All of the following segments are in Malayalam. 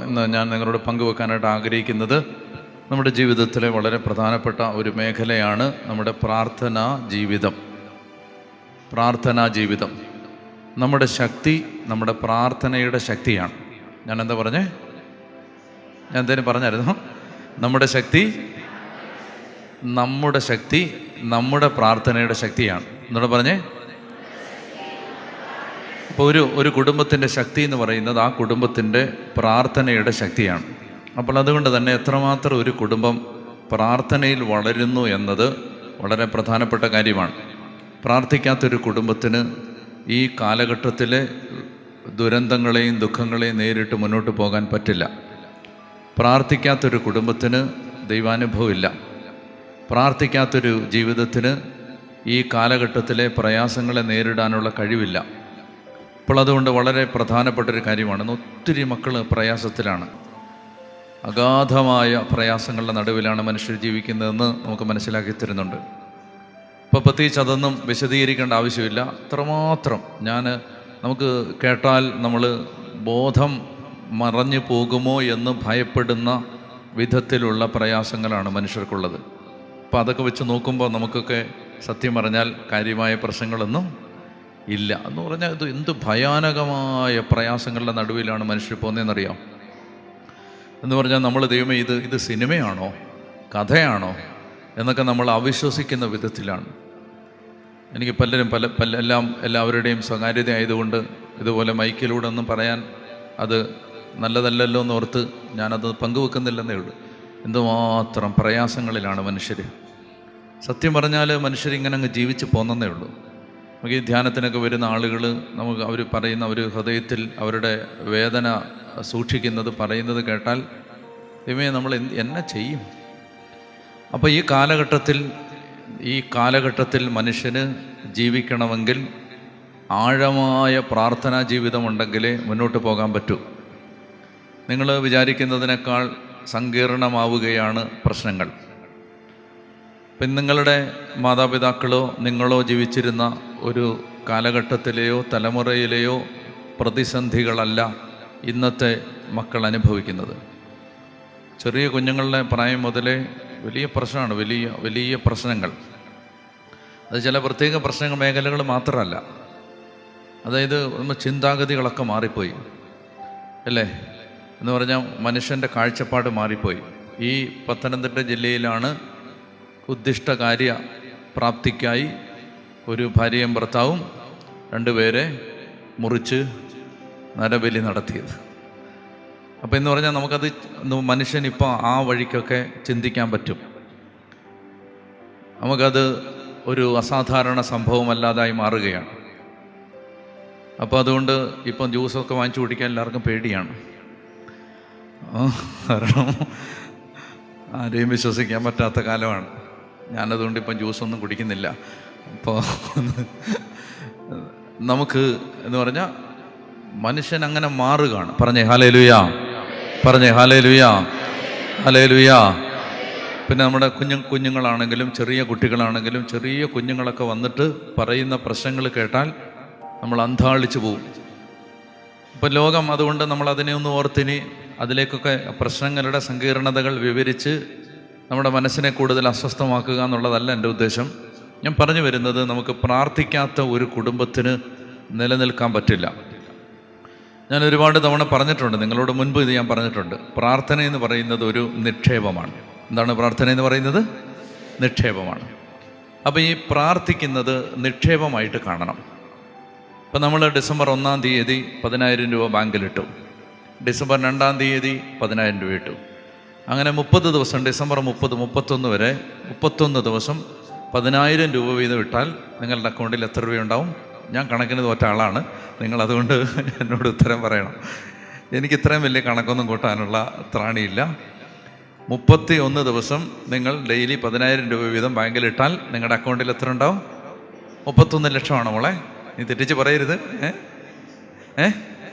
ഇന്ന് ഞാൻ നിങ്ങളോട് പങ്കുവെക്കാനായിട്ട് ആഗ്രഹിക്കുന്നത് നമ്മുടെ ജീവിതത്തിലെ വളരെ പ്രധാനപ്പെട്ട ഒരു മേഖലയാണ് നമ്മുടെ പ്രാർത്ഥനാ ജീവിതം. നമ്മുടെ ശക്തി നമ്മുടെ പ്രാർത്ഥനയുടെ ശക്തിയാണ്. ഞാൻ എന്താ പറഞ്ഞേ? ഞാൻ എന്തേലും പറഞ്ഞായിരുന്നു? നമ്മുടെ ശക്തി നമ്മുടെ പ്രാർത്ഥനയുടെ ശക്തിയാണ്. എന്നോട് പറഞ്ഞേ. അപ്പോൾ ഒരു കുടുംബത്തിൻ്റെ ശക്തി എന്ന് പറയുന്നത് ആ കുടുംബത്തിൻ്റെ പ്രാർത്ഥനയുടെ ശക്തിയാണ്. അപ്പോൾ അതുകൊണ്ട് തന്നെ എത്രമാത്രം ഒരു കുടുംബം പ്രാർത്ഥനയിൽ വളരുന്നു എന്നത് വളരെ പ്രധാനപ്പെട്ട കാര്യമാണ്. പ്രാർത്ഥിക്കാത്തൊരു കുടുംബത്തിന് ഈ കാലഘട്ടത്തിലെ ദുരന്തങ്ങളെയും ദുഃഖങ്ങളെയും നേരിട്ട് മുന്നോട്ട് പോകാൻ പറ്റില്ല. പ്രാർത്ഥിക്കാത്തൊരു കുടുംബത്തിന് ദൈവാനുഭവമില്ല. പ്രാർത്ഥിക്കാത്തൊരു ജീവിതത്തിന് ഈ കാലഘട്ടത്തിലെ പ്രയാസങ്ങളെ നേരിടാനുള്ള കഴിവില്ല. അപ്പോൾ അതുകൊണ്ട് വളരെ പ്രധാനപ്പെട്ടൊരു കാര്യമാണ്. ഒത്തിരി മക്കൾ പ്രയാസത്തിലാണ്, അഗാധമായ പ്രയാസങ്ങളുടെ നടുവിലാണ് മനുഷ്യർ ജീവിക്കുന്നതെന്ന് നമുക്ക് മനസ്സിലാക്കി തരുന്നുണ്ട്. ഇപ്പോൾ പ്രത്യേകിച്ച് അതൊന്നും വിശദീകരിക്കേണ്ട ആവശ്യമില്ല. അത്രമാത്രം നമുക്ക് കേട്ടാൽ നമ്മൾ ബോധം മറഞ്ഞു പോകുമോ എന്ന് ഭയപ്പെടുന്ന വിധത്തിലുള്ള പ്രയാസങ്ങളാണ് മനുഷ്യർക്കുള്ളത്. അപ്പോൾ അതൊക്കെ വെച്ച് നോക്കുമ്പോൾ നമുക്കൊക്കെ സത്യം പറഞ്ഞാൽ കാര്യമായ പ്രശ്നങ്ങളൊന്നും ഇല്ല. എന്ന് പറഞ്ഞാൽ ഇത് എന്ത് ഭയാനകമായ പ്രയാസങ്ങളുടെ നടുവിലാണ് മനുഷ്യർ പോകുന്നതെന്നറിയാം. എന്ന് പറഞ്ഞാൽ നമ്മൾ ദൈവമേ ഇത് സിനിമയാണോ കഥയാണോ എന്നൊക്കെ നമ്മൾ അവിശ്വസിക്കുന്ന വിധത്തിലാണ്. എനിക്ക് പലരും എല്ലാവരുടെയും സ്വകാര്യത ആയതുകൊണ്ട് ഇതുപോലെ മൈക്കിലൂടെ ഒന്നും പറയാൻ അത് നല്ലതല്ലല്ലോ എന്നോർത്ത് ഞാനത് പങ്കുവെക്കുന്നില്ലെന്നേ ഉള്ളൂ. എന്തുമാത്രം പ്രയാസങ്ങളിലാണ് മനുഷ്യർ. സത്യം പറഞ്ഞാൽ മനുഷ്യരിങ്ങനെ അങ്ങ് ജീവിച്ച് പോന്നേ ഉള്ളൂ. നമുക്ക് ഈ ധ്യാനത്തിനൊക്കെ വരുന്ന ആളുകൾ അവർ പറയുന്ന ഒരു ഹൃദയത്തിൽ അവരുടെ വേദന സൂക്ഷിക്കുന്നത് പറയുന്നത് കേട്ടാൽ ദൈവമേ നമ്മൾ എന്നെ ചെയ്യും. അപ്പോൾ ഈ കാലഘട്ടത്തിൽ മനുഷ്യന് ജീവിക്കണമെങ്കിൽ ആഴമായ പ്രാർത്ഥനാ ജീവിതമുണ്ടെങ്കിലേ മുന്നോട്ട് പോകാൻ പറ്റൂ. നിങ്ങൾ വിചാരിക്കുന്നതിനേക്കാൾ സങ്കീർണമാവുകയാണ് പ്രശ്നങ്ങൾ. ഇപ്പം നിങ്ങളുടെ മാതാപിതാക്കളോ നിങ്ങളോ ജീവിച്ചിരുന്ന ഒരു കാലഘട്ടത്തിലെയോ തലമുറയിലെയോ പ്രതിസന്ധികളല്ല ഇന്നത്തെ മക്കൾ അനുഭവിക്കുന്നത്. ചെറിയ കുഞ്ഞുങ്ങളുടെ പ്രായം മുതലേ വലിയ പ്രശ്നമാണ്, വലിയ പ്രശ്നങ്ങൾ. അത് ചില പ്രത്യേക മേഖലകൾ മാത്രമല്ല. അതായത് ചിന്താഗതികളൊക്കെ മാറിപ്പോയി അല്ലേ? എന്ന് പറഞ്ഞാൽ മനുഷ്യൻ്റെ കാഴ്ചപ്പാട് മാറിപ്പോയി. ഈ പത്തനംതിട്ട ജില്ലയിലാണ് ഉദ്ദിഷ്ടകാര്യ പ്രാപ്തിക്കായി ഒരു ഭാര്യയും ഭർത്താവും 2 പേരെ മുറിച്ച് നരബലി നടത്തിയത്. അപ്പോൾ എന്ന് പറഞ്ഞാൽ നമുക്കത് മനുഷ്യനിപ്പോൾ ആ വഴിക്കൊക്കെ ചിന്തിക്കാൻ പറ്റും. നമുക്കത് ഒരു അസാധാരണ സംഭവമല്ലാതായി മാറുകയാണ്. അപ്പോൾ അതുകൊണ്ട് ഇപ്പം ജ്യൂസൊക്കെ വാങ്ങിച്ചു കുടിക്കാൻ എല്ലാവർക്കും പേടിയാണ്. കാരണം ആരെയും വിശ്വസിക്കാൻ പറ്റാത്ത കാലമാണ്. ഞാനതുകൊണ്ട് ഇപ്പം ജ്യൂസൊന്നും കുടിക്കുന്നില്ല. അപ്പോൾ നമുക്ക് എന്ന് പറഞ്ഞാൽ മനുഷ്യൻ അങ്ങനെ മാറുകയാണ്. പറഞ്ഞേ ഹല്ലേലൂയാ, പറഞ്ഞേ ഹല്ലേലൂയാ, ഹല്ലേലൂയാ. പിന്നെ നമ്മുടെ കുഞ്ഞുങ്ങളാണെങ്കിലും ചെറിയ കുട്ടികളാണെങ്കിലും ചെറിയ കുഞ്ഞുങ്ങളൊക്കെ വന്നിട്ട് പറയുന്ന പ്രശ്നങ്ങൾ കേട്ടാൽ നമ്മൾ അന്ധാളിച്ചു പോവും. ഇപ്പം ലോകം അതുകൊണ്ട് നമ്മൾ അതിനെ ഒന്ന് ഓർത്തിനി അതിലേക്കൊക്കെ പ്രശ്നങ്ങളുടെ സങ്കീർണതകൾ വിവരിച്ച് നമ്മുടെ മനസ്സിനെ കൂടുതൽ അസ്വസ്ഥമാക്കുക എന്നുള്ളതല്ല എൻ്റെ ഉദ്ദേശം. ഞാൻ പറഞ്ഞു വരുന്നത് നമുക്ക് പ്രാർത്ഥിക്കാത്ത ഒരു കുടുംബത്തിന് നിലനിൽക്കാൻ പറ്റില്ല. ഞാൻ ഒരുപാട് തവണ പറഞ്ഞിട്ടുണ്ട്, നിങ്ങളോട് മുൻപ് ഇത് ഞാൻ പറഞ്ഞിട്ടുണ്ട്. പ്രാർത്ഥന എന്ന് പറയുന്നത് ഒരു നിക്ഷേപമാണ്. എന്താണ് പ്രാർത്ഥന എന്ന് പറയുന്നത്? നിക്ഷേപമാണ്. അപ്പോൾ ഈ പ്രാർത്ഥിക്കുന്നത് നിക്ഷേപമായിട്ട് കാണണം. ഇപ്പം നമ്മൾ ഡിസംബർ 1-ാം തീയതി 10,000 രൂപ ബാങ്കിലിട്ടു, ഡിസംബർ 2-ാം തീയതി 10,000 രൂപ ഇട്ടു. അങ്ങനെ 30 ദിവസം, ഡിസംബർ 30, 31 വരെ 31 ദിവസം 10,000 രൂപ വീതം ഇട്ടാൽ നിങ്ങളുടെ അക്കൗണ്ടിൽ എത്ര രൂപയുണ്ടാവും? ഞാൻ കണക്കിന് തോറ്റ ആളാണ്, നിങ്ങളതുകൊണ്ട് എന്നോട് ഉത്തരം പറയണം. എനിക്ക് ഇത്രയും വലിയ കണക്കൊന്നും കൂട്ടാനുള്ള ത്രാണിയില്ല. 31 ദിവസം നിങ്ങൾ ഡെയിലി 10,000 രൂപ വീതം ബാങ്കിലിട്ടാൽ നിങ്ങളുടെ അക്കൗണ്ടിൽ എത്ര ഉണ്ടാവും? 31 ലക്ഷമാണോ മോളെ? നീ തെറ്റിച്ച് പറയരുത്.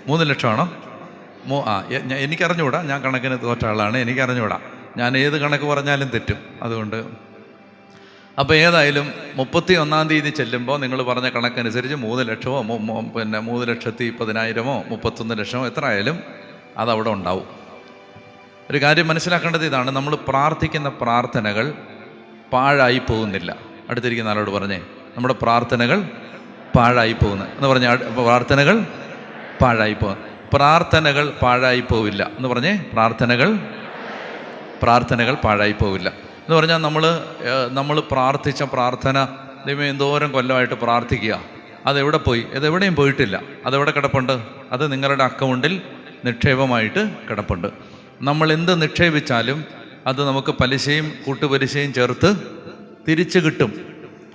3 ലക്ഷമാണോ? എനിക്കറിഞ്ഞുകൂടാ, ഞാൻ കണക്കിന് തോറ്റ ആളാണ്, എനിക്കറിഞ്ഞുകൂടാ. ഞാൻ ഏത് കണക്ക് പറഞ്ഞാലും തെറ്റും. അതുകൊണ്ട് അപ്പോൾ ഏതായാലും 31-ാം തീയതി ചെല്ലുമ്പോൾ നിങ്ങൾ പറഞ്ഞ കണക്കനുസരിച്ച് 3 ലക്ഷമോ 3,10,000 31 ലക്ഷമോ എത്ര ആയാലും അതവിടെ ഉണ്ടാവും. ഒരു കാര്യം മനസ്സിലാക്കേണ്ടത് ഇതാണ്, നമ്മൾ പ്രാർത്ഥിക്കുന്ന പ്രാർത്ഥനകൾ പാഴായി പോകുന്നില്ല. അടുത്തിരിക്കുന്ന ആളോട് പറഞ്ഞേ, നമ്മുടെ പ്രാർത്ഥനകൾ പാഴായി പോകുന്നു എന്ന് പറഞ്ഞാൽ, പ്രാർത്ഥനകൾ പാഴായി പോകുന്നു. പ്രാർത്ഥനകൾ പാഴായി പോവില്ല എന്ന് പറഞ്ഞേ, പ്രാർത്ഥനകൾ പാഴായി പോവില്ല എന്ന് പറഞ്ഞാൽ, നമ്മൾ പ്രാർത്ഥിച്ച പ്രാർത്ഥന, ദൈവം എന്തോരം കൊല്ലമായിട്ട് പ്രാർത്ഥിക്കുക, അതെവിടെ പോയി? അതെവിടെയും പോയിട്ടില്ല. അതെവിടെ കിടപ്പുണ്ട്? അത് നിങ്ങളുടെ അക്കൗണ്ടിൽ നിക്ഷേപമായിട്ട് കിടപ്പുണ്ട്. നമ്മൾ എന്ത് നിക്ഷേപിച്ചാലും അത് നമുക്ക് പലിശയും കൂട്ടുപലിശയും ചേർത്ത് തിരിച്ചു കിട്ടും.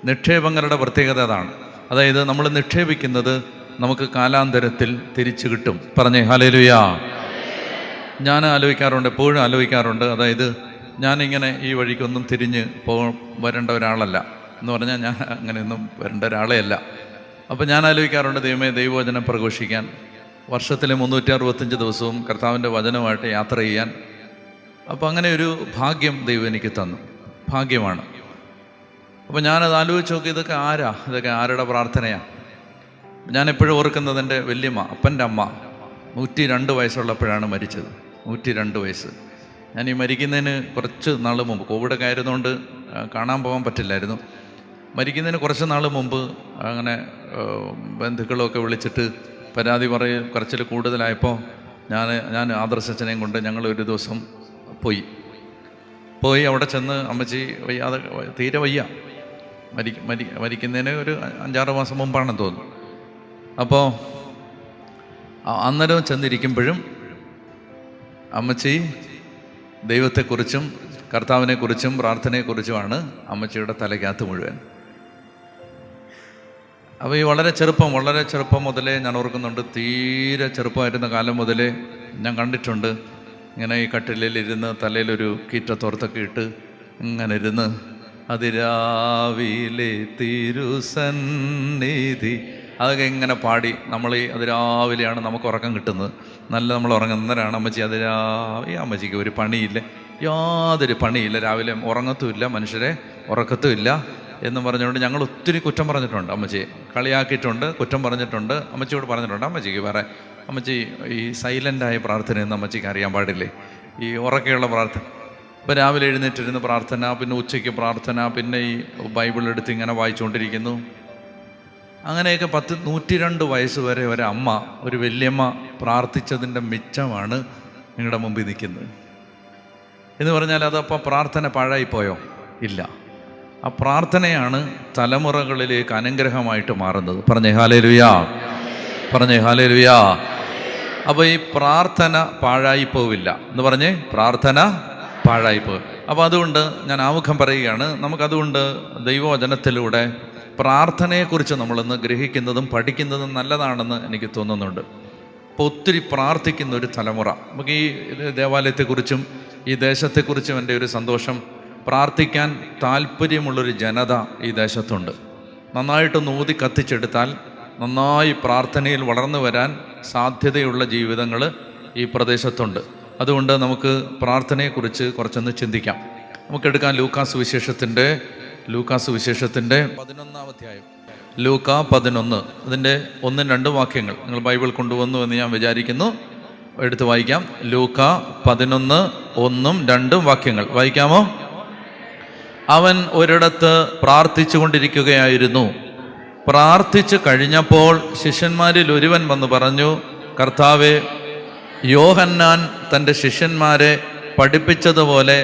നിക്ഷേപങ്ങളുടെ പ്രത്യേകത അതാണ്. അതായത് നമ്മൾ നിക്ഷേപിക്കുന്നത് നമുക്ക് കാലാന്തരത്തിൽ തിരിച്ചു കിട്ടും. പറഞ്ഞേ ഹല്ലേലൂയാ. ഞാൻ ആലോചിക്കാറുണ്ട്, എപ്പോഴും ആലോചിക്കാറുണ്ട്. അതായത് ഞാനിങ്ങനെ ഈ വഴിക്കൊന്നും തിരിഞ്ഞ് വരേണ്ട ഒരാളല്ല എന്ന് പറഞ്ഞാൽ, ഞാൻ അങ്ങനെയൊന്നും വരേണ്ട ഒരാളേ അല്ല. അപ്പോൾ ഞാൻ ആലോചിക്കാറുണ്ട്, ദൈവമേ, ദൈവവചനം പ്രഘോഷിക്കാൻ, വർഷത്തിലെ 365 ദിവസവും കർത്താവിൻ്റെ വചനമായിട്ട് യാത്ര ചെയ്യാൻ. അപ്പോൾ അങ്ങനെ ഒരു ഭാഗ്യം ദൈവം എനിക്ക് തന്നു, ഭാഗ്യമാണ്. അപ്പോൾ ഞാനത് ആലോചിച്ച് നോക്കി, ഇതൊക്കെ ആരുടെ പ്രാർത്ഥനയാണ്? ഞാൻ എപ്പോഴും ഓർക്കുന്നത് എൻ്റെ വല്യമ്മ, അപ്പൻ്റെ അമ്മ 102 വയസ്സുള്ളപ്പോഴാണ് മരിച്ചത്. 102 വയസ്സ്. ഞാൻ ഈ മരിക്കുന്നതിന് കുറച്ച് നാൾ മുമ്പ്, കോവിഡൊക്കെ ആയിരുന്നുകൊണ്ട് കാണാൻ പോകാൻ പറ്റില്ലായിരുന്നു. മരിക്കുന്നതിന് കുറച്ച് നാൾ മുമ്പ് അങ്ങനെ ബന്ധുക്കളൊക്കെ വിളിച്ചിട്ട് പരാതി കുറച്ചിൽ കൂടുതലായപ്പോൾ ഞാൻ ആദർശച്ചനെയും കൊണ്ട് ഞങ്ങൾ ഒരു ദിവസം പോയി അവിടെ ചെന്ന്, അമ്മച്ചി വയ്യാതെ, തീരെ വയ്യ, മരിക്കുന്നതിന് ഒരു 5-6 മാസം മുമ്പാണെന്ന് തോന്നുന്നു. അപ്പോൾ അന്നേരം ചെന്നിരിക്കുമ്പോഴും അമ്മച്ചി ദൈവത്തെക്കുറിച്ചും കർത്താവിനെക്കുറിച്ചും പ്രാർത്ഥനയെക്കുറിച്ചുമാണ് അമ്മച്ചിയുടെ തലയ്ക്കകത്ത് മുഴുവൻ. അപ്പോൾ ഈ വളരെ ചെറുപ്പം മുതലേ ഞാൻ ഓർക്കുന്നുണ്ട്. തീരെ ചെറുപ്പമായിരുന്ന കാലം മുതലേ ഞാൻ കണ്ടിട്ടുണ്ട്, ഇങ്ങനെ ഈ കട്ടിലിരുന്ന് തലയിലൊരു കീറ്റത്തോർത്തൊക്കെ ഇട്ട് ഇങ്ങനെ ഇരുന്ന്, അതിരാവിലെ തിരുസന്നിധി, അതൊക്കെ ഇങ്ങനെ പാടി. അതിരാവിലെയാണ് നമുക്ക് ഉറക്കം കിട്ടുന്നത്, നമ്മൾ ഉറങ്ങുന്നവരാണ്. അമ്മച്ചി അമ്മച്ചിക്ക് ഒരു പണിയില്ല, യാതൊരു പണിയില്ല, രാവിലെ ഉറങ്ങത്തുമില്ല, മനുഷ്യരെ ഉറക്കത്തുമില്ല എന്ന് പറഞ്ഞുകൊണ്ട് ഞങ്ങൾ ഒത്തിരി കുറ്റം പറഞ്ഞിട്ടുണ്ട്. അമ്മച്ചിയെ കളിയാക്കിയിട്ടുണ്ട്, കുറ്റം പറഞ്ഞിട്ടുണ്ട്. അമ്മച്ചിയോട് പറഞ്ഞിട്ടുണ്ട്, അമ്മച്ചിക്ക് വേറെ, അമ്മച്ചി ഈ സൈലൻ്റായ പ്രാർത്ഥനയൊന്നും അമ്മച്ചിക്ക് അറിയാൻ പാടില്ലേ, ഈ ഉറക്കെയുള്ള പ്രാർത്ഥന. ഇപ്പോൾ രാവിലെ എഴുന്നേറ്റിരുന്ന് പ്രാർത്ഥന, പിന്നെ ഉച്ചയ്ക്ക് പ്രാർത്ഥന, പിന്നെ ഈ ബൈബിൾ എടുത്ത് ഇങ്ങനെ വായിച്ചുകൊണ്ടിരിക്കുന്നു. അങ്ങനെയൊക്കെ 102 വയസ്സ് വരെ ഒരമ്മ, ഒരു വല്യമ്മ പ്രാർത്ഥിച്ചതിൻ്റെ മിച്ചമാണ് നിങ്ങളുടെ മുമ്പിൽ നിൽക്കുന്നത് എന്ന് പറഞ്ഞാൽ, അതപ്പോൾ പ്രാർത്ഥന പാഴായിപ്പോയോ? ഇല്ല. ആ പ്രാർത്ഥനയാണ് തലമുറകളിലേക്ക് അനുഗ്രഹമായിട്ട് മാറുന്നത്. പറഞ്ഞേ ഹല്ലേലൂയാ, പറഞ്ഞേ ഹല്ലേലൂയാ. അപ്പോൾ ഈ പ്രാർത്ഥന പാഴായി പോവില്ല എന്ന് പറഞ്ഞേ, പ്രാർത്ഥന പാഴായി പോകും. അപ്പോൾ അതുകൊണ്ട് ഞാൻ ആമുഖം പറയുകയാണ്, നമുക്കതുകൊണ്ട് ദൈവവചനത്തിലൂടെ പ്രാർത്ഥനയെക്കുറിച്ച് നമ്മളൊന്ന് ഗ്രഹിക്കുന്നതും പഠിക്കുന്നതും നല്ലതാണെന്ന് എനിക്ക് തോന്നുന്നുണ്ട്. അപ്പോൾ ഒത്തിരി പ്രാർത്ഥിക്കുന്ന ഒരു തലമുറ, നമുക്ക് ഈ ദേവാലയത്തെക്കുറിച്ചും ഈ ദേശത്തെക്കുറിച്ചും എൻ്റെ ഒരു സന്തോഷം, പ്രാർത്ഥിക്കാൻ താല്പര്യമുള്ളൊരു ജനത ഈ ദേശത്തുണ്ട്. നന്നായിട്ടൊന്ന് ഊതി കത്തിച്ചെടുത്താൽ നന്നായി പ്രാർത്ഥനയിൽ വളർന്നു വരാൻ സാധ്യതയുള്ള ജീവിതങ്ങൾ ഈ പ്രദേശത്തുണ്ട്. അതുകൊണ്ട് നമുക്ക് പ്രാർത്ഥനയെക്കുറിച്ച് കുറച്ചൊന്ന് ചിന്തിക്കാം. നമുക്കെടുക്കാം ലൂക്കാ സുവിശേഷത്തിൻ്റെ 11-ാം അധ്യായം. ലൂക്കാ 11, അതിൻ്റെ 1-2 വാക്യങ്ങൾ. നിങ്ങൾ ബൈബിൾ കൊണ്ടുവന്നു എന്ന് ഞാൻ വിചാരിക്കുന്നു. എടുത്ത് വായിക്കാം. ലൂക്കാ 11:1-2 വാക്യങ്ങൾ വായിക്കാമോ? അവൻ ഒരിടത്ത് പ്രാർത്ഥിച്ചു കൊണ്ടിരിക്കുകയായിരുന്നു. പ്രാർത്ഥിച്ചു കഴിഞ്ഞപ്പോൾ ശിഷ്യന്മാരിൽ ഒരുവൻ വന്നു പറഞ്ഞു, കർത്താവേ, യോഹന്നാൻ തൻ്റെ ശിഷ്യന്മാരെ പഠിപ്പിച്ചതുപോലെ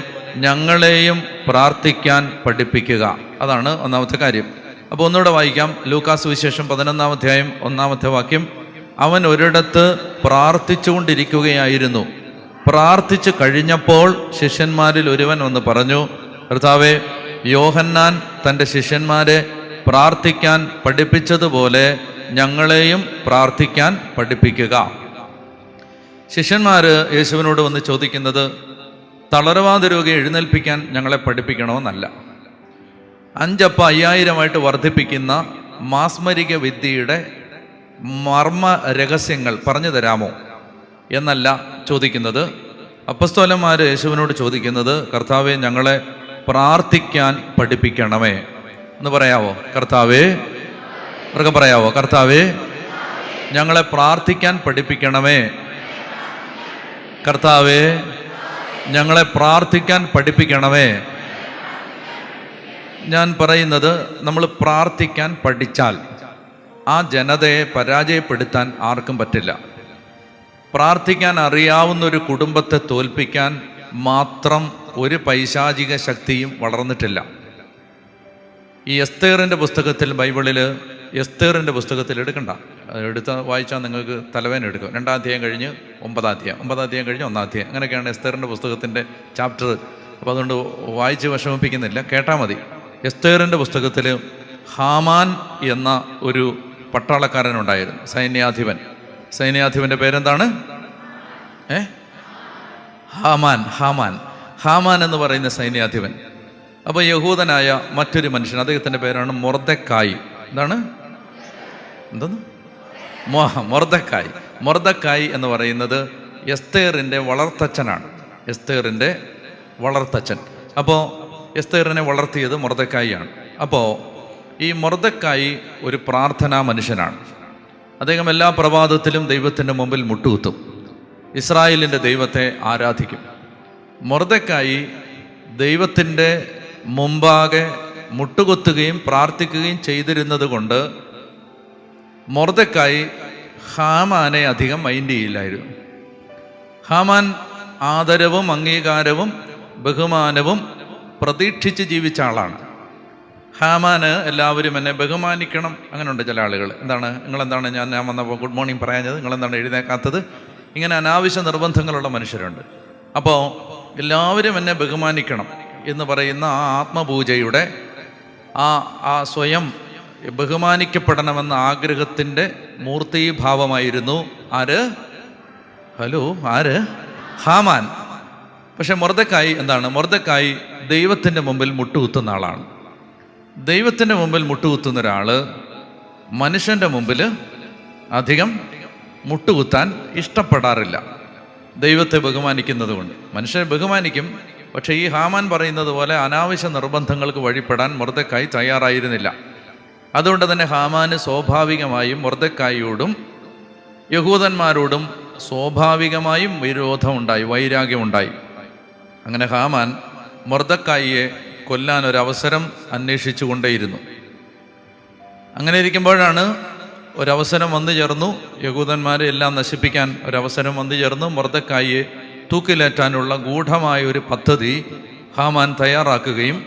ഞങ്ങളെയും പ്രാർത്ഥിക്കാൻ പഠിപ്പിക്കുക. അതാണ് ഒന്നാമത്തെ കാര്യം. അപ്പോൾ ഒന്നുകൂടെ വായിക്കാം. ലൂക്കാ സുവിശേഷം 11-ാം അധ്യായം 1-ാമത്തെ വാക്യം. അവൻ ഒരിടത്ത് പ്രാർത്ഥിച്ചു കൊണ്ടിരിക്കുകയായിരുന്നു. പ്രാർത്ഥിച്ചു കഴിഞ്ഞപ്പോൾ ശിഷ്യന്മാരിൽ ഒരുവൻ വന്ന് പറഞ്ഞു, കർത്താവേ, യോഹന്നാൻ തൻ്റെ ശിഷ്യന്മാരെ പ്രാർത്ഥിക്കാൻ പഠിപ്പിച്ചതുപോലെ ഞങ്ങളെയും പ്രാർത്ഥിക്കാൻ പഠിപ്പിക്കുക. ശിഷ്യന്മാർ യേശുവിനോട് വന്ന് ചോദിക്കുന്നത്, തളർവാദ രോഗിയെ എഴുന്നേൽപ്പിക്കാൻ ഞങ്ങളെ പഠിപ്പിക്കണമെന്നല്ല, 5 അപ്പം 5000 വർദ്ധിപ്പിക്കുന്ന മാസ്മരിക വിദ്യയുടെ മർമ്മ രഹസ്യങ്ങൾ പറഞ്ഞു തരാമോ എന്നല്ല ചോദിക്കുന്നത്. അപ്പസ്തോലന്മാർ യേശുവിനോട് ചോദിക്കുന്നത്, കർത്താവേ, ഞങ്ങളെ പ്രാർത്ഥിക്കാൻ പഠിപ്പിക്കണമേ എന്ന് പറയാവോ? കർത്താവേ, അവർക്ക് പറയാവോ? കർത്താവേ, ഞങ്ങളെ പ്രാർത്ഥിക്കാൻ പഠിപ്പിക്കണമേ. കർത്താവേ, ഞങ്ങളെ പ്രാർത്ഥിക്കാൻ പഠിപ്പിക്കണമേ. ഞാൻ പറയുന്നത്, നമ്മൾ പ്രാർത്ഥിക്കാൻ പഠിച്ചാൽ ആ ജനതയെ പരാജയപ്പെടുത്താൻ ആർക്കും പറ്റില്ല. പ്രാർത്ഥിക്കാൻ അറിയാവുന്ന ഒരു കുടുംബത്തെ തോൽപ്പിക്കാൻ മാത്രം ഒരു പൈശാചിക ശക്തിയും വളർന്നിട്ടില്ല. ഈ എസ്തേറിൻ്റെ പുസ്തകത്തിൽ, ബൈബിളിൽ എസ്തേറിൻ്റെ പുസ്തകത്തിൽ എടുക്കണ്ട, എടുത്ത് വായിച്ചാൽ നിങ്ങൾക്ക് തലവേദന എടുക്കും. 2-ാം അധ്യായം കഴിഞ്ഞ് 9-ാം അധ്യായം, 9-ാം അധ്യായം കഴിഞ്ഞ് 1-ാം അധ്യായം, അങ്ങനെയൊക്കെയാണ് എസ്തേറിൻ്റെ പുസ്തകത്തിൻ്റെ ചാപ്റ്റർ. അപ്പോൾ അതുകൊണ്ട് വായിച്ച് വിഷമിപ്പിക്കുന്നില്ല, കേട്ടാൽ മതി. എസ്തേറിൻ്റെ പുസ്തകത്തിൽ ഹാമാൻ എന്ന ഒരു പട്ടാളക്കാരനുണ്ടായിരുന്നു, സൈന്യാധിപൻ. സൈന്യാധിപൻ്റെ പേരെന്താണ്? ഹാമാൻ എന്ന് പറയുന്ന സൈന്യാധിപൻ. അപ്പോൾ യഹൂദനായ മറ്റൊരു മനുഷ്യൻ, അദ്ദേഹത്തിൻ്റെ പേരാണ് മൊർദെക്കായി. എന്തെന്ന്? മൊർദെക്കായി എന്ന് പറയുന്നത് എസ്തേറിൻ്റെ വളർത്തച്ഛനാണ്. എസ്തേറിൻ്റെ വളർത്തച്ഛൻ. അപ്പോൾ എസ്തേറിനെ വളർത്തിയത് മൊർദെക്കായിയാണ്. അപ്പോൾ ഈ മൊർദെക്കായി ഒരു പ്രാർത്ഥനാ മനുഷ്യനാണ്. അദ്ദേഹം എല്ലാ പ്രഭാതത്തിലും ദൈവത്തിൻ്റെ മുമ്പിൽ മുട്ടുകുത്തും, ഇസ്രായേലിൻ്റെ ദൈവത്തെ ആരാധിക്കും. മൊർദെക്കായി ദൈവത്തിൻ്റെ മുമ്പാകെ മുട്ടുകുത്തുകയും പ്രാർത്ഥിക്കുകയും ചെയ്തിരുന്നത് കൊണ്ട് മൊർദെക്കായി ഹാമാനെ അധികം മൈൻഡ് ചെയ്യില്ലായിരുന്നു. ഹാമാൻ ആദരവും അംഗീകാരവും ബഹുമാനവും പ്രതീക്ഷിച്ച് ജീവിച്ച ആളാണ്. ഹാമാന് എല്ലാവരും എന്നെ ബഹുമാനിക്കണം, അങ്ങനെയുണ്ട് ചില ആളുകൾ. എന്താണ് നിങ്ങളെന്താണ് ഞാൻ വന്നപ്പോൾ ഗുഡ് മോർണിംഗ് പറയാഞ്ഞത്, നിങ്ങളെന്താണ് എഴുന്നേക്കാത്തത്, ഇങ്ങനെ അനാവശ്യ നിർബന്ധങ്ങളുള്ള മനുഷ്യരുണ്ട്. അപ്പോൾ എല്ലാവരും എന്നെ ബഹുമാനിക്കണം എന്ന് പറയുന്ന ആ ആത്മപൂജയുടെ ആ സ്വയം ബഹുമാനിക്കപ്പെടണമെന്ന ആഗ്രഹത്തിൻ്റെ മൂർത്തീഭാവമായിരുന്നു ഹാമാൻ. പക്ഷെ മൊർദെക്കായി എന്താണ്? മൊർദെക്കായി ദൈവത്തിൻ്റെ മുമ്പിൽ മുട്ടുകുത്തുന്ന ആളാണ്. ദൈവത്തിൻ്റെ മുമ്പിൽ മുട്ടുകുത്തുന്ന ഒരാൾ മനുഷ്യൻ്റെ മുമ്പിൽ അധികം മുട്ടുകുത്താൻ ഇഷ്ടപ്പെടാറില്ല. ദൈവത്തെ ബഹുമാനിക്കുന്നത് കൊണ്ട് മനുഷ്യനെ ബഹുമാനിക്കും. പക്ഷേ ഈ ഹാമാൻ പറയുന്നത് പോലെ അനാവശ്യ നിർബന്ധങ്ങൾക്ക് വഴിപ്പെടാൻ മൊർദെക്കായി തയ്യാറായിരുന്നില്ല. അതുകൊണ്ട് തന്നെ ഹാമാന് സ്വാഭാവികമായും മൊർദെക്കായിയോടും യഹൂദന്മാരോടും സ്വാഭാവികമായും വിരോധമുണ്ടായി, വൈരാഗ്യമുണ്ടായി. അങ്ങനെ ഹാമാൻ മൊർദെക്കായിയെ കൊല്ലാൻ ഒരവസരം അന്വേഷിച്ചു കൊണ്ടേയിരുന്നു. അങ്ങനെ ഇരിക്കുമ്പോഴാണ് ഒരവസരം വന്നു ചേർന്നു, യഹൂദന്മാരെ എല്ലാം നശിപ്പിക്കാൻ ഒരവസരം വന്നു ചേർന്നു. മൊർദെക്കായിയെ തൂക്കിലേറ്റാനുള്ള ഗൂഢമായ ഒരു പദ്ധതി ഹാമാൻ തയ്യാറാക്കുകയും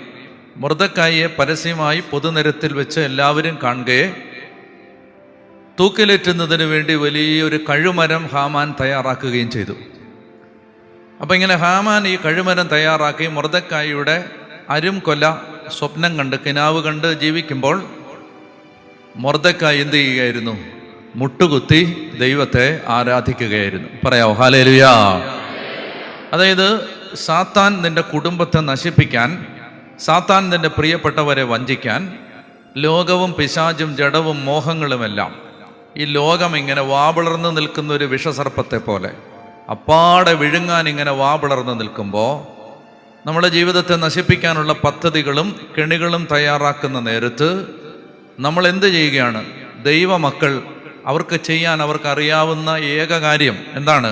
മൊർദെക്കായിയെ പരസ്യമായി പൊതുനിരത്തിൽ വെച്ച് എല്ലാവരും കാണുകയെ തൂക്കിലേറ്റുന്നതിന് വേണ്ടി വലിയൊരു കഴുമരം ഹാമാൻ തയ്യാറാക്കുകയും ചെയ്തു. അപ്പം ഇങ്ങനെ ഹാമാൻ ഈ കഴുമരം തയ്യാറാക്കി മൊർദെക്കായിയുടെ കൊല സ്വപ്നം കണ്ട് കിനാവ് കണ്ട് ജീവിക്കുമ്പോൾ മൊർദെക്കായി എന്ത് ചെയ്യുകയായിരുന്നു? മുട്ടുകുത്തി ദൈവത്തെ ആരാധിക്കുകയായിരുന്നു. പറയാവോ ഹല്ലേലൂയാ? അതായത് സാത്താൻ നിന്റെ കുടുംബത്തെ നശിപ്പിക്കാൻ, സാത്താൻ നിന്റെ പ്രിയപ്പെട്ടവരെ വഞ്ചിക്കാൻ, ലോകവും പിശാചും ജഡവും മോഹങ്ങളുമെല്ലാം ഈ ലോകം ഇങ്ങനെ വാപിളർന്ന് നിൽക്കുന്ന ഒരു വിഷസർപ്പത്തെ പോലെ അപ്പാടെ വിഴുങ്ങാൻ ഇങ്ങനെ വാപിളർന്ന് നിൽക്കുമ്പോൾ നമ്മുടെ ജീവിതത്തെ നശിപ്പിക്കാനുള്ള പദ്ധതികളും കെണികളും തയ്യാറാക്കുന്ന നേരത്ത് നമ്മൾ എന്ത് ചെയ്യുകയാണ്? ദൈവമക്കൾ അവർക്ക് ചെയ്യാൻ അവർക്കറിയാവുന്ന ഏക കാര്യം എന്താണ്?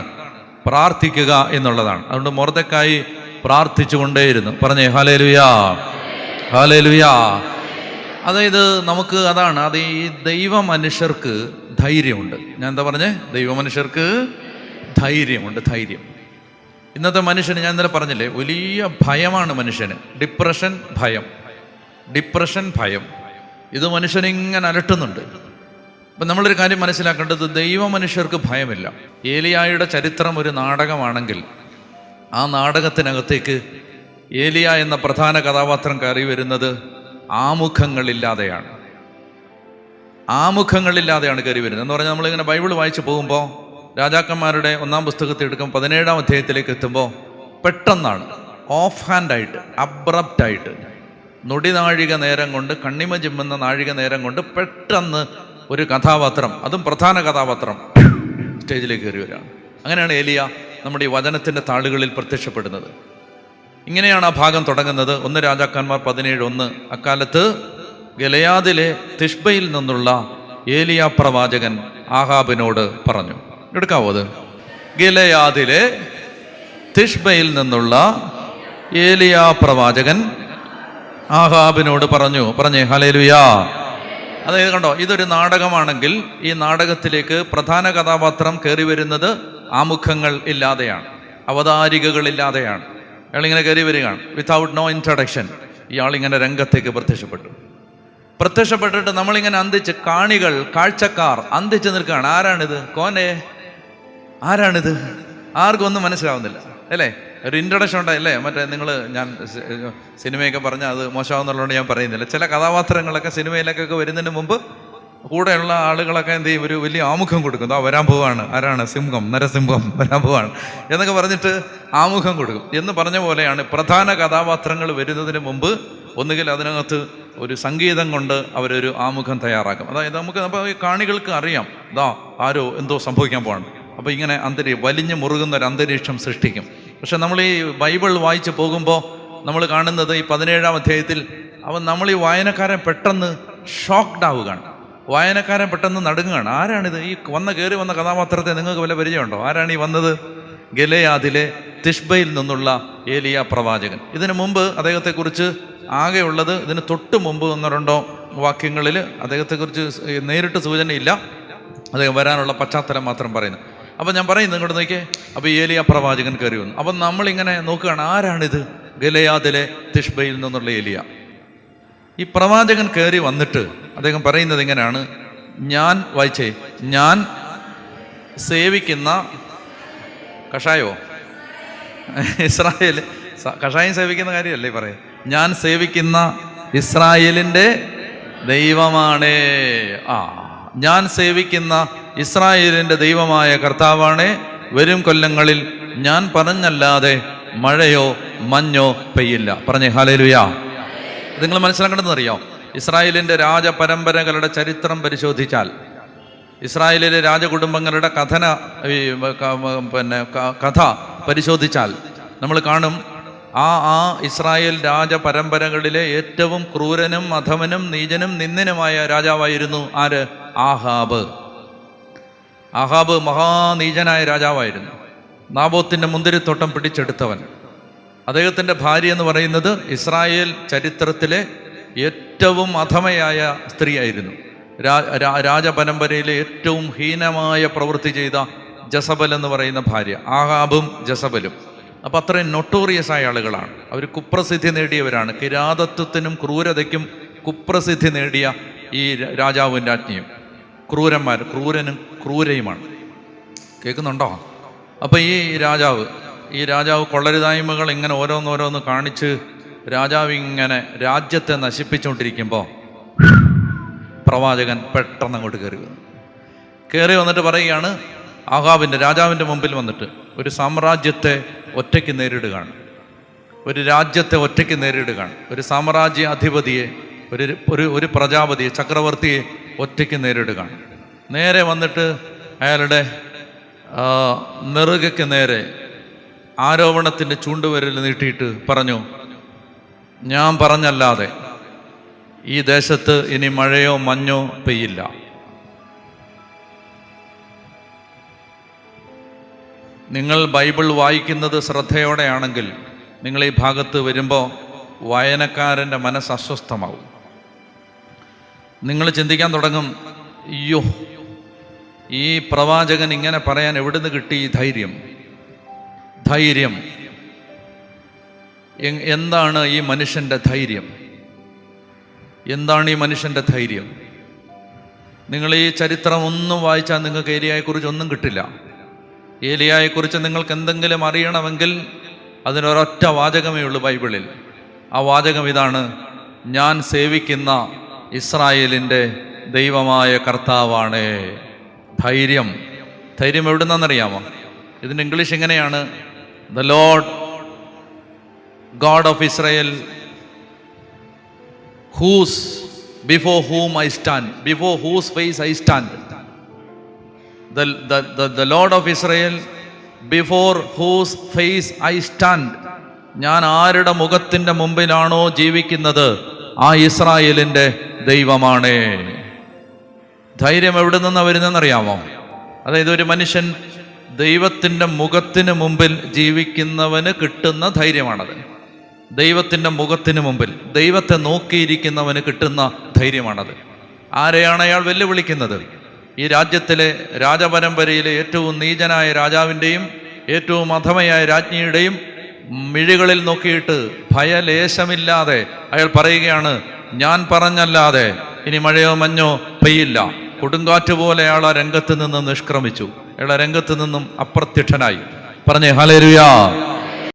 പ്രാർത്ഥിക്കുക എന്നുള്ളതാണ്. അതുകൊണ്ട് മൊർദെക്കായി പ്രാർത്ഥിച്ചു കൊണ്ടേയിരുന്നു. പറഞ്ഞേ ഹല്ലേലൂയാ, ഹല്ലേലൂയാ. അതായത് നമുക്ക് അതാണ്, അത് ഈ ദൈവ മനുഷ്യർക്ക് ധൈര്യമുണ്ട്. ഞാൻ എന്താ പറഞ്ഞേ? ദൈവ മനുഷ്യർക്ക് ധൈര്യമുണ്ട്. ധൈര്യം. ഇന്നത്തെ മനുഷ്യന് ഞാൻ ഇന്നലെ പറഞ്ഞില്ലേ, വലിയ ഭയമാണ് മനുഷ്യന്. ഡിപ്രഷൻ, ഭയം. ഇത് മനുഷ്യനിങ്ങനെ അലട്ടുന്നുണ്ട്. അപ്പം നമ്മളൊരു കാര്യം മനസ്സിലാക്കേണ്ടത്, ദൈവ മനുഷ്യർക്ക് ഭയമില്ല. ഏലിയായുടെ ചരിത്രം ഒരു നാടകമാണെങ്കിൽ ആ നാടകത്തിനകത്തേക്ക് ഏലിയ എന്ന പ്രധാന കഥാപാത്രം കയറി വരുന്നത് ആമുഖങ്ങളില്ലാതെയാണ് കയറി വരുന്നത്. എന്ന് പറഞ്ഞാൽ നമ്മളിങ്ങനെ ബൈബിൾ വായിച്ച് പോകുമ്പോൾ രാജാക്കന്മാരുടെ 1-ാം പുസ്തകത്തിൽ എടുക്കും 17-ാം അധ്യായത്തിലേക്ക് എത്തുമ്പോൾ പെട്ടെന്നാണ്, ഓഫ് ഹാൻഡായിട്ട്, അബ്രപ്റ്റായിട്ട്, നൊടിനാഴിക നേരം കൊണ്ട്, കണ്ണിമ ചിമ്മുന്ന നാഴിക നേരം കൊണ്ട് പെട്ടെന്ന് ഒരു കഥാപാത്രം, അതും പ്രധാന കഥാപാത്രം സ്റ്റേജിലേക്ക് കയറി വരികയാണ്. അങ്ങനെയാണ് ഏലിയ നമ്മുടെ ഈ വചനത്തിൻ്റെ താളുകളിൽ പ്രത്യക്ഷപ്പെടുന്നത്. ഇങ്ങനെയാണ് ആ ഭാഗം തുടങ്ങുന്നത്. 1 രാജാക്കന്മാർ 17:1. അക്കാലത്ത് ഗിലെയാദിലെ തിഷ്ബയിൽ നിന്നുള്ള ഏലിയ പ്രവാചകൻ ആഹാബിനോട് പറഞ്ഞു. എടുക്കാവോ അത്? ഗിലെയാദിലെ തിഷ്ബയിൽ നിന്നുള്ള ഏലിയാ പ്രവാചകൻ ആഹാബിനോട് പറഞ്ഞേ ഹല്ലേലൂയാ. അതായത് കണ്ടോ, ഇതൊരു നാടകമാണെങ്കിൽ ഈ നാടകത്തിലേക്ക് പ്രധാന കഥാപാത്രം കയറി വരുന്നത് ആമുഖങ്ങൾ ഇല്ലാതെയാണ്, അവതാരികകളില്ലാതെയാണ്. അയാളിങ്ങനെ കയറി വരികയാണ്, വിത്തൗട്ട് നോ ഇൻട്രഡക്ഷൻ. ഇയാളിങ്ങനെ രംഗത്തേക്ക് പ്രത്യക്ഷപ്പെട്ടിട്ട് നമ്മളിങ്ങനെ അന്തിച്ച്, കാണികൾ, കാഴ്ചക്കാർ അന്തിച്ച് നിൽക്കുകയാണ്. ആരാണിത്? കോനെ, ആരാണിത്? ആർക്കും ഒന്നും മനസ്സിലാവുന്നില്ല അല്ലേ? ഒരു ഇൻട്രഡക്ഷൻ ഉണ്ടായില്ലേ? മറ്റേ ഞാൻ സിനിമയൊക്കെ പറഞ്ഞാൽ അത് മോശമാവുന്നുള്ളതുകൊണ്ട് ഞാൻ പറയുന്നില്ല. ചില കഥാപാത്രങ്ങളൊക്കെ സിനിമയിലേക്കൊക്കെ വരുന്നതിന് മുമ്പ് കൂടെയുള്ള ആളുകളൊക്കെ എന്ത് ചെയ്യും, ഒരു വലിയ ആമുഖം കൊടുക്കും. വരാൻ പോവാണ്, ആരാണ്? സിംഹം, നരസിംഹം വരാൻ പോവാണ് എന്നൊക്കെ പറഞ്ഞിട്ട് ആമുഖം കൊടുക്കും. എന്ന് പറഞ്ഞ പോലെയാണ് പ്രധാന കഥാപാത്രങ്ങൾ വരുന്നതിന് മുമ്പ് ഒന്നുകിൽ അതിനകത്ത് ഒരു സംഗീതം കൊണ്ട് അവരൊരു ആമുഖം തയ്യാറാക്കും. അതായത് അപ്പോൾ ഈ കാണികൾക്ക് അറിയാം ആരോ എന്തോ സംഭവിക്കാൻ പോവാണ്. അപ്പോൾ ഇങ്ങനെ വലിഞ്ഞു മുറുകുന്ന ഒരു അന്തരീക്ഷം സൃഷ്ടിക്കും. പക്ഷെ നമ്മൾ ഈ ബൈബിൾ വായിച്ച് പോകുമ്പോൾ നമ്മൾ കാണുന്നത് ഈ 17-ാം അധ്യായത്തിൽ നമ്മൾ ഈ വായനക്കാരൻ പെട്ടെന്ന് ഷോക്ക്ഡ് ആവുകയാണ്. വായനക്കാരൻ പെട്ടെന്ന് നടുങ്ങുകയാണ്. ആരാണിത്? ഈ കയറി വന്ന കഥാപാത്രത്തെ നിങ്ങൾക്ക് വല്ല പരിചയമുണ്ടോ? ആരാണ് ഈ വന്നത്? ഗിലെയാദിലെ തിഷ്ബയിൽ നിന്നുള്ള ഏലിയാ പ്രവാചകൻ. ഇതിനു മുമ്പ് അദ്ദേഹത്തെക്കുറിച്ച് ആകെയുള്ളത്, ഇതിന് തൊട്ട് മുമ്പ് 1-2 വാക്യങ്ങളിൽ അദ്ദേഹത്തെക്കുറിച്ച് നേരിട്ട് സൂചനയില്ല. അദ്ദേഹം വരാനുള്ള പശ്ചാത്തലം മാത്രം പറയുന്നു. അപ്പം ഞാൻ പറയുന്നത് ഇങ്ങോട്ട് നോക്കിയേ. അപ്പോൾ ഏലിയാ പ്രവാചകൻ കയറി വന്നു. അപ്പം നമ്മളിങ്ങനെ നോക്കുകയാണ്, ആരാണിത്? ഗിലെയാദിലെ തിഷ്ബയിൽ നിന്നുള്ള ഏലിയ. ഈ പ്രവാചകൻ കയറി വന്നിട്ട് അദ്ദേഹം പറയുന്നത് ഇങ്ങനെയാണ്, ഞാൻ സേവിക്കുന്ന കഷായോ, ഇസ്രായേൽ കഷായം സേവിക്കുന്ന കാര്യമല്ലേ പറയും. ഞാൻ സേവിക്കുന്ന ഇസ്രായേലിൻ്റെ ദൈവമാണ്. ഞാൻ സേവിക്കുന്ന ഇസ്രായേലിൻ്റെ ദൈവമായ കർത്താവാണ്. വരും കൊല്ലങ്ങളിൽ ഞാൻ പറഞ്ഞല്ലാതെ മഴയോ മഞ്ഞോ പെയ്യില്ല. പറഞ്ഞേ ഹല്ലേലൂയാ. നിങ്ങൾ മനസ്സിലാക്കണമെന്നറിയാം, ഇസ്രായേലിൻ്റെ രാജപരമ്പരകളുടെ ചരിത്രം പരിശോധിച്ചാൽ, ഇസ്രായേലിലെ രാജകുടുംബങ്ങളുടെ കഥ പരിശോധിച്ചാൽ നമ്മൾ കാണും, ആ ഇസ്രായേൽ രാജപരമ്പരകളിലെ ഏറ്റവും ക്രൂരനും അധമനും നീചനും നിന്ദനുമായ രാജാവായിരുന്നു ആര്? ആഹാബ്. മഹാനീചനായ രാജാവായിരുന്നു. നാബോത്തിൻ്റെ മുന്തിരിത്തോട്ടം പിടിച്ചെടുത്തവൻ. അദ്ദേഹത്തിൻ്റെ ഭാര്യ എന്ന് പറയുന്നത് ഇസ്രായേൽ ചരിത്രത്തിലെ ഏറ്റവും അധമയായ സ്ത്രീയായിരുന്നു. രാജപരമ്പരയിലെ ഏറ്റവും ഹീനമായ പ്രവൃത്തി ചെയ്ത ജസബൽ എന്ന് പറയുന്ന ഭാര്യ. ആഹാബും ജസബലും അപ്പം അത്രയും നൊട്ടോറിയസ് ആയ ആളുകളാണ്. അവർ കുപ്രസിദ്ധി നേടിയവരാണ്. കിരാതത്വത്തിനും ക്രൂരതയ്ക്കും കുപ്രസിദ്ധി നേടിയ ഈ രാജാവും രാജ്ഞിയും ക്രൂരനും ക്രൂരയുമാണ്. കേൾക്കുന്നുണ്ടോ? അപ്പം ഈ രാജാവ് കൊള്ളരുതായ്മകൾ ഇങ്ങനെ ഓരോന്നോരോന്ന് കാണിച്ച് രാജാവ് ഇങ്ങനെ രാജ്യത്തെ നശിപ്പിച്ചുകൊണ്ടിരിക്കുമ്പോൾ പ്രവാചകൻ പെട്ടെന്ന് അങ്ങോട്ട് കയറി വന്നിട്ട് പറയുകയാണ്, രാജാവിൻ്റെ മുമ്പിൽ വന്നിട്ട് ഒരു സാമ്രാജ്യത്തെ ഒറ്റയ്ക്ക് നേരിടുകയാണ്. ഒരു രാജ്യത്തെ ഒറ്റയ്ക്ക് നേരിടുകയാണ്. ഒരു സാമ്രാജ്യ അധിപതിയെ, ഒരു പ്രജാപതിയെ, ചക്രവർത്തിയെ ഒറ്റയ്ക്ക് നേരിടുകയാണ്. നേരെ വന്നിട്ട് അയാളുടെ നെറുകയ്ക്ക് നേരെ ആരോപണത്തിൻ്റെ ചൂണ്ടുവിരൽ നീട്ടിയിട്ട് പറഞ്ഞു, ഞാൻ പറഞ്ഞല്ലാതെ ഈ ദേശത്ത് ഇനി മഴയോ മഞ്ഞോ പെയ്യില്ല. നിങ്ങൾ ബൈബിൾ വായിക്കുന്നത് ശ്രദ്ധയോടെയാണെങ്കിൽ നിങ്ങൾ ഈ ഭാഗത്ത് വരുമ്പോൾ വായനക്കാരൻ്റെ മനസ്സ് അസ്വസ്ഥമാവും. നിങ്ങൾ ചിന്തിക്കാൻ തുടങ്ങും, അയ്യോ, ഈ പ്രവാചകൻ ഇങ്ങനെ പറയാൻ എവിടുന്ന് കിട്ടി ഈ ധൈര്യം? എന്താണ് ഈ മനുഷ്യൻ്റെ ധൈര്യം? എന്താണ് ഈ മനുഷ്യൻ്റെ ധൈര്യം? നിങ്ങൾ ഈ ചരിത്രം ഒന്നും വായിച്ചാൽ നിങ്ങൾക്ക് ഏലിയായെക്കുറിച്ച് ഒന്നും കിട്ടില്ല. ഏലിയായെക്കുറിച്ച് നിങ്ങൾക്ക് എന്തെങ്കിലും അറിയണമെങ്കിൽ അതിനൊരൊറ്റ വാചകമേ ഉള്ളൂ ബൈബിളിൽ. ആ വാചകം ഇതാണ്, ഞാൻ സേവിക്കുന്ന ഇസ്രായേലിൻ്റെ ദൈവമായ കർത്താവാണ്. ധൈര്യം എവിടുന്നറിയാമോ? ഇതിൻ്റെ ഇംഗ്ലീഷ് എങ്ങനെയാണ്? The Lord God of Israel, before whom I stand, before whose face I stand. The Lord of Israel, before whose face I stand. ഞാൻ ആരുടെ മുഖത്തിൻ്റെ മുമ്പിലാണോ ജീവിക്കുന്നത് ആ ഇസ്രായേലിൻ്റെ ദൈവമാണ്. ധൈര്യം എവിടെ നിന്നാണ് വരുന്നതെന്നറിയാമോ? അതായത് ഒരു മനുഷ്യൻ ദൈവത്തിൻ്റെ മുഖത്തിന് മുമ്പിൽ ജീവിക്കുന്നവന് കിട്ടുന്ന ധൈര്യമാണത്. ദൈവത്തിൻ്റെ മുഖത്തിന് മുമ്പിൽ ദൈവത്തെ നോക്കിയിരിക്കുന്നവന് കിട്ടുന്ന ധൈര്യമാണത്. ആരെയാണ് അയാൾ വെല്ലുവിളിക്കുന്നത്? ഈ രാജ്യത്തിലെ രാജപരമ്പരയിലെ ഏറ്റവും നീചനായ രാജാവിൻ്റെയും ഏറ്റവും അധമയായ രാജ്ഞിയുടെയും മിഴികളിൽ നോക്കിയിട്ട് ഭയലേശമില്ലാതെ അയാൾ പറയുകയാണ്, ഞാൻ പറഞ്ഞല്ലാതെ ഇനി മഴയോ മഞ്ഞോ പെയ്യില്ല. കൊടുങ്കാറ്റ് പോലെ അയാൾ ആ രംഗത്ത് നിന്ന് നിഷ്ക്രമിച്ചു. അയാൾ ആ രംഗത്ത് നിന്നും അപ്രത്യക്ഷനായി. പറഞ്ഞേ ഹല്ലേലൂയ.